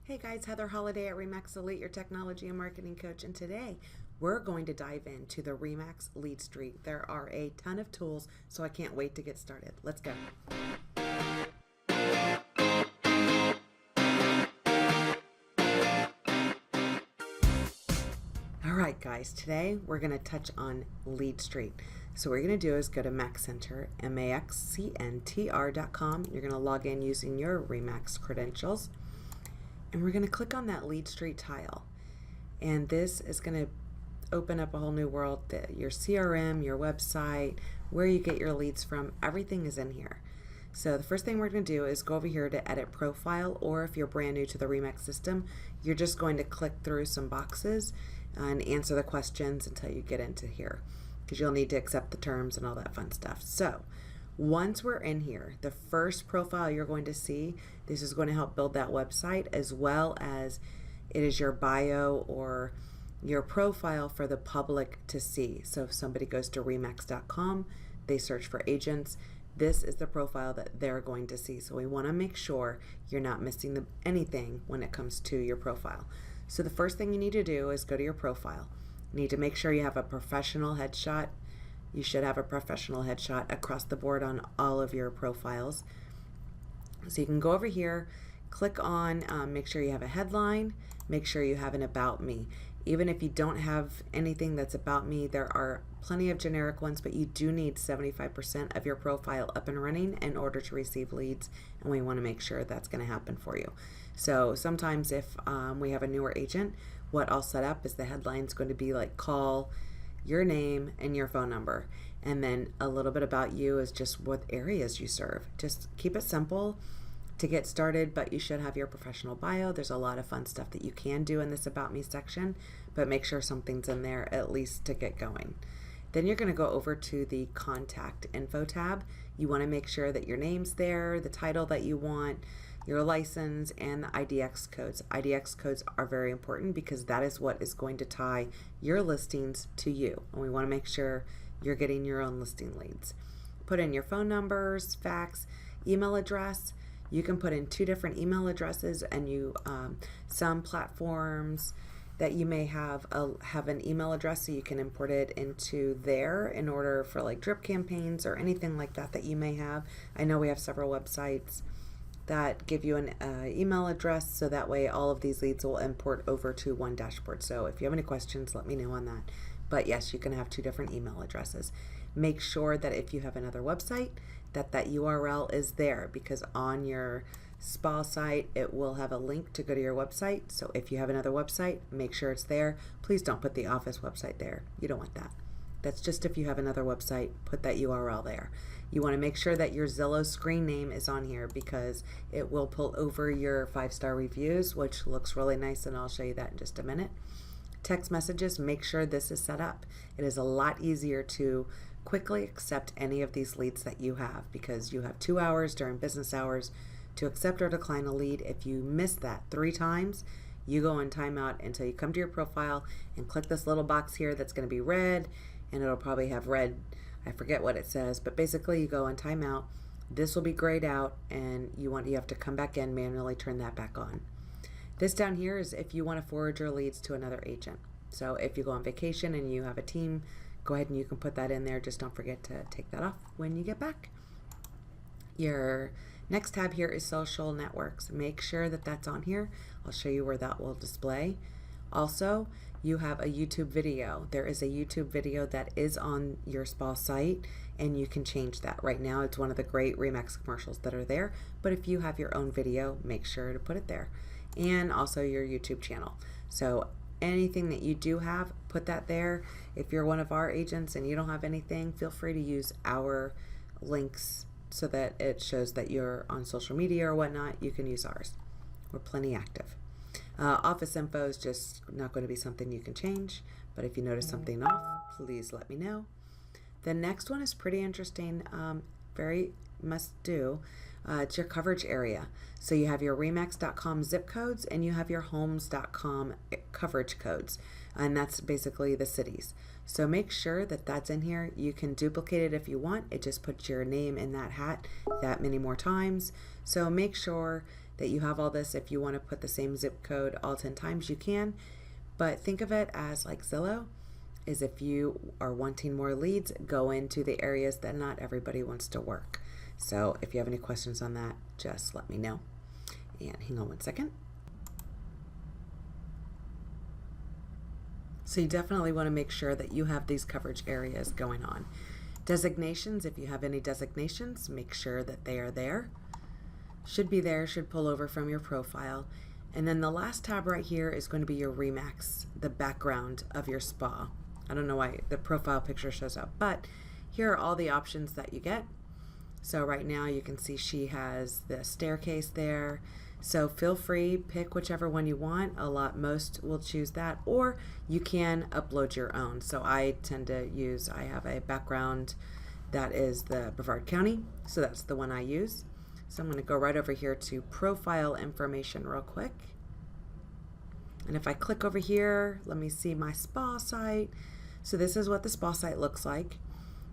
Hey guys, Heather Holiday at Remax Elite, your technology and marketing coach, and today we're going to dive into the Remax Leadstreet. There are a ton of tools, so I can't wait to get started. Let's go. All right, guys, today we're going to touch on Leadstreet. So what you're going to do is go to Max Center, maxcntr.com. You're going to log in using your Remax credentials. And we're going to click on that Leadstreet tile. And this is going to open up a whole new world. Your CRM, your website, where you get your leads from, everything is in here. So the first thing we're going to do is go over here to edit profile, or if you're brand new to the Remax system, you're just going to click through some boxes and answer the questions until you get into here, because you'll need to accept the terms and all that fun stuff. So once we're in here, the first profile you're going to see, this is going to help build that website, as well as it is your bio or your profile for the public to see. So if somebody goes to remax.com, they search for agents, this is the profile that they're going to see. So we want to make sure you're not missing anything when it comes to your profile. So the first thing you need to do is go to your profile. You need to make sure you have a professional headshot. You should have a professional headshot across the board on all of your profiles. So you can go over here, click on, make sure you have a headline, make sure you have an about me. Even if you don't have anything that's about me, there are plenty of generic ones, but you do need 75% of your profile up and running in order to receive leads, and we want to make sure that's going to happen for you. So sometimes if we have a newer agent, what I'll set up is the headline's going to be like call, your name, and your phone number. And then a little bit about you is just what areas you serve. Just keep it simple to get started, but you should have your professional bio. There's a lot of fun stuff that you can do in this About Me section, but make sure something's in there at least to get going. Then you're going to go over to the Contact Info tab. You want to make sure that your name's there, the title that you want, your license, and the IDX codes. IDX codes are very important because that is what is going to tie your listings to you. And we want to make sure you're getting your own listing leads. Put in your phone numbers, fax, email address. You can put in 2 different email addresses, and some platforms that you may have an email address, so you can import it into there in order for like drip campaigns or anything like that you may have. I know we have several websites that give you an email address, so that way all of these leads will import over to one dashboard. So if you have any questions, let me know on that. But yes, you can have 2 different email addresses. Make sure that if you have another website, that URL is there, because on your spa site, it will have a link to go to your website. So if you have another website, make sure it's there. Please don't put the office website there. You don't want that. That's just if you have another website, put that URL there. You want to make sure that your Zillow screen name is on here, because it will pull over your 5-star reviews, which looks really nice, and I'll show you that in just a minute. Text messages, make sure this is set up. It is a lot easier to quickly accept any of these leads that you have, because you have 2 hours during business hours to accept or decline a lead. If you miss that 3 times, you go in timeout until you come to your profile and click this little box here that's going to be red, and it'll probably have red, I forget what it says, but basically you go in timeout. This will be grayed out, and you have to come back in, manually turn that back on. This down here is if you want to forward your leads to another agent. So if you go on vacation and you have a team, go ahead and you can put that in there. Just don't forget to take that off when you get back. Your next tab here is social networks. Make sure that that's on here. I'll show you where that will display. Also, you have a YouTube video. There is a YouTube video that is on your spa site, and you can change that. Right now, it's one of the great Remax commercials that are there, but if you have your own video, make sure to put it there. And also your YouTube channel. So anything that you do have, put that there. If you're one of our agents and you don't have anything, feel free to use our links so that it shows that you're on social media or whatnot. You can use ours. We're plenty active. Office info is just not going to be something you can change, but if you notice something off, please let me know. The next one is pretty interesting, very must do. It's your coverage area. So you have your remax.com zip codes, and you have your homes.com coverage codes, and that's basically the cities. So make sure that that's in here. You can duplicate it if you want. It just puts your name in that hat that many more times. So make sure that you have all this. If you want to put the same zip code all 10 times, you can. But think of it as like Zillow, is if you are wanting more leads, go into the areas that not everybody wants to work. So if you have any questions on that, just let me know. And hang on one second. So you definitely want to make sure that you have these coverage areas going on. Designations, if you have any designations, make sure that they are there. Should be there, should pull over from your profile. And then the last tab right here is going to be your Remax, the background of your spa. I don't know why the profile picture shows up, but here are all the options that you get. So right now you can see she has the staircase there. So feel free, pick whichever one you want. Most will choose that, or you can upload your own. So I tend to use, I have a background that is the Brevard County, so that's the one I use. So I'm going to go right over here to profile information real quick. And if I click over here, let me see my spa site. So this is what the spa site looks like.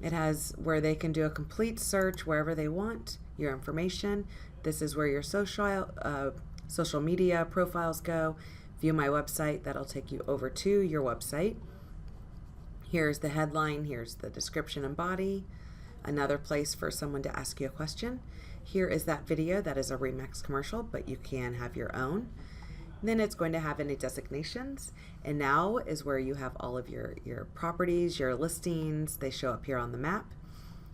It has where they can do a complete search wherever they want, your information. This is where your social media profiles go. View my website, that'll take you over to your website. Here's the headline, here's the description and body. Another place for someone to ask you a question. Here is that video, that is a Remax commercial, but you can have your own. Then it's going to have any designations, and now is where you have all of your properties, your listings. They show up here on the map,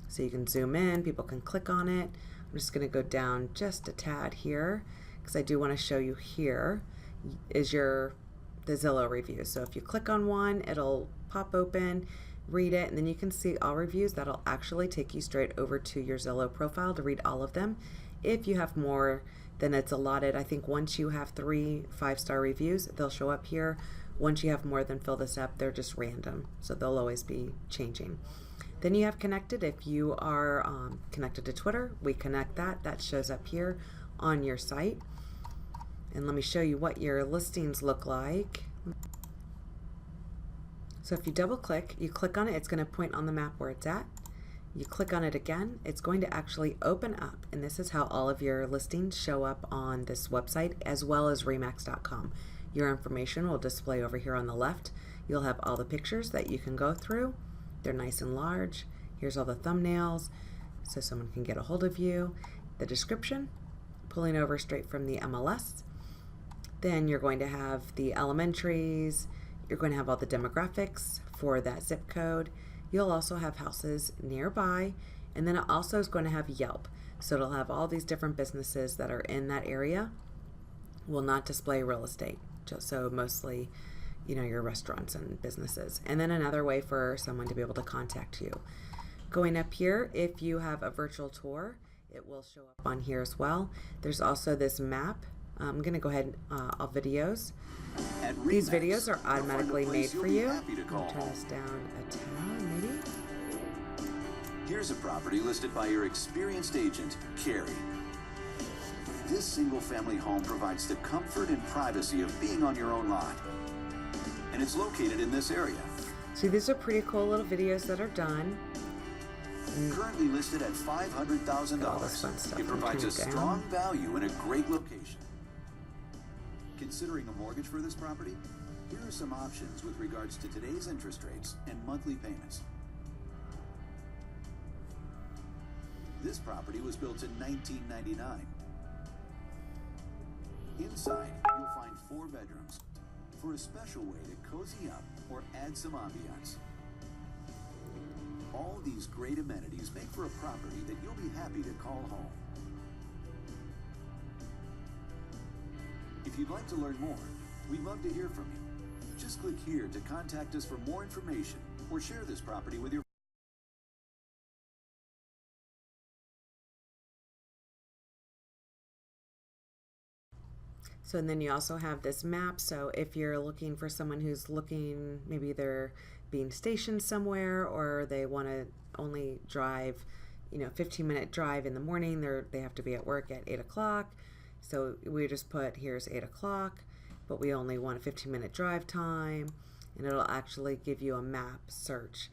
so you can zoom in, people can click on it. I'm just going to go down just a tad here because I do want to show you here is the Zillow review. So if you click on one, it'll pop open, read it, and then you can see all reviews. That'll actually take you straight over to your Zillow profile to read all of them. If you have more than it's allotted, I think once you have 3 5-star reviews, they'll show up here. Once you have more than fill this up, they're just random, so they'll always be changing. Then you have connected. If you are connected to Twitter, we connect that. That shows up here on your site. And let me show you what your listings look like. So if you double click, you click on it, it's going to point on the map where it's at. You click on it again, it's going to actually open up, and this is how all of your listings show up on this website as well as remax.com. Your information will display over here on the left. You'll have all the pictures that you can go through. They're nice and large. Here's all the thumbnails so someone can get a hold of you. The description, pulling over straight from the MLS. Then you're going to have the elementaries. You're going to have all the demographics for that zip code. You'll also have houses nearby, and then it also is going to have Yelp. So it'll have all these different businesses that are in that area. Will not display real estate, just so mostly, your restaurants and businesses. And then another way for someone to be able to contact you. Going up here, if you have a virtual tour, it will show up on here as well. There's also this map. I'm going to go ahead off videos. These videos are automatically made for you. I'll turn this down a tad, maybe. Here's a property listed by your experienced agent, Carrie. This single-family home provides the comfort and privacy of being on your own lot. And it's located in this area. See, these are pretty cool little videos that are done. Currently listed at $500,000. It provides a strong value in a great location. Considering a mortgage for this property? Here are some options with regards to today's interest rates and monthly payments. This property was built in 1999. Inside, you'll find 4 bedrooms for a special way to cozy up or add some ambiance. All these great amenities make for a property that you'll be happy to call home. If you'd like to learn more, we'd love to hear from you. Just click here to contact us for more information or share this property with your So, and then you also have this map. So if you're looking for someone who's looking, maybe they're being stationed somewhere or they want to only drive, 15-minute drive in the morning, they have to be at work at 8 o'clock. So we just put here's 8 o'clock, but we only want a 15-minute drive time, and it'll actually give you a map search,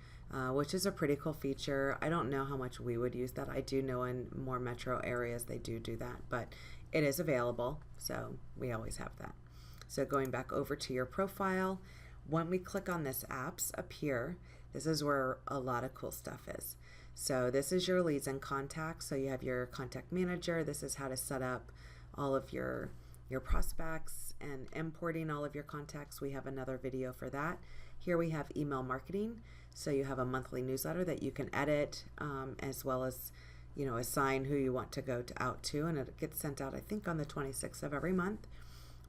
which is a pretty cool feature. I don't know how much we would use that. I do know in more metro areas they do that, but It is available, so we always have that. So going back over to your profile, when we click on this apps up here, this is where a lot of cool stuff is. So this is your leads and contacts. So you have your contact manager. This is how to set up all of your prospects and importing all of your contacts. We have another video for that. Here we have email marketing. So you have a monthly newsletter that you can edit, as well as, you know, assign who you want to go out to, and it gets sent out, I think, on the 26th of every month.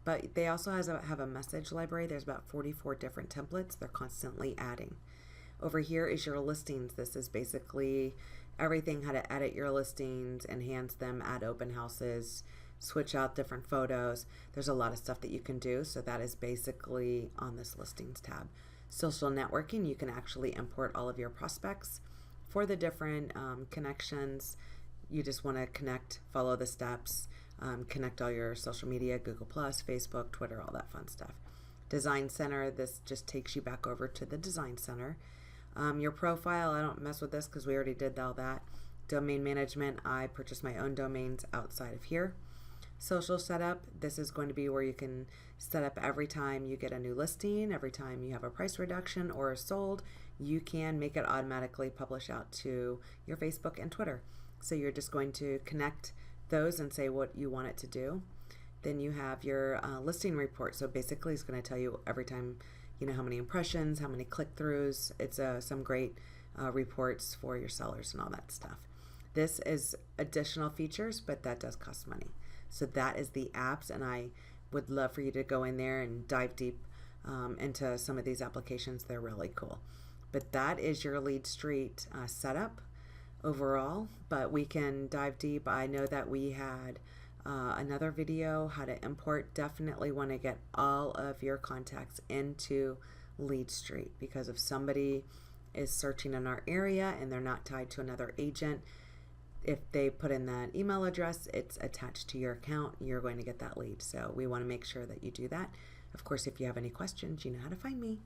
But they also have a message library. There's about 44 different templates. They're constantly adding. Over here is your listings. This is basically everything, how to edit your listings, enhance them, add open houses, switch out different photos. There's a lot of stuff that you can do. So that is basically on this listings tab. Social networking, you can actually import all of your prospects for the different connections. You just want to connect, follow the steps, connect all your social media, Google+, Facebook, Twitter, all that fun stuff. Design Center, this just takes you back over to the Design Center. Your profile, I don't mess with this because we already did all that. Domain management, I purchase my own domains outside of here. Social setup, this is going to be where you can set up every time you get a new listing, every time you have a price reduction or sold, you can make it automatically publish out to your Facebook and Twitter. So you're just going to connect those and say what you want it to do. Then you have your listing report. So basically it's going to tell you every time, you know, how many impressions, how many click-throughs. It's some great reports for your sellers and all that stuff. This is additional features, but that does cost money. So that is the apps, and I would love for you to go in there and dive deep into some of these applications. They're really cool. But that is your Leadstreet setup overall, but we can dive deep. I know that we had another video, how to import. Definitely want to get all of your contacts into Leadstreet, because if somebody is searching in our area and they're not tied to another agent, if they put in that email address, it's attached to your account, you're going to get that lead. So we want to make sure that you do that. Of course, if you have any questions, you know how to find me.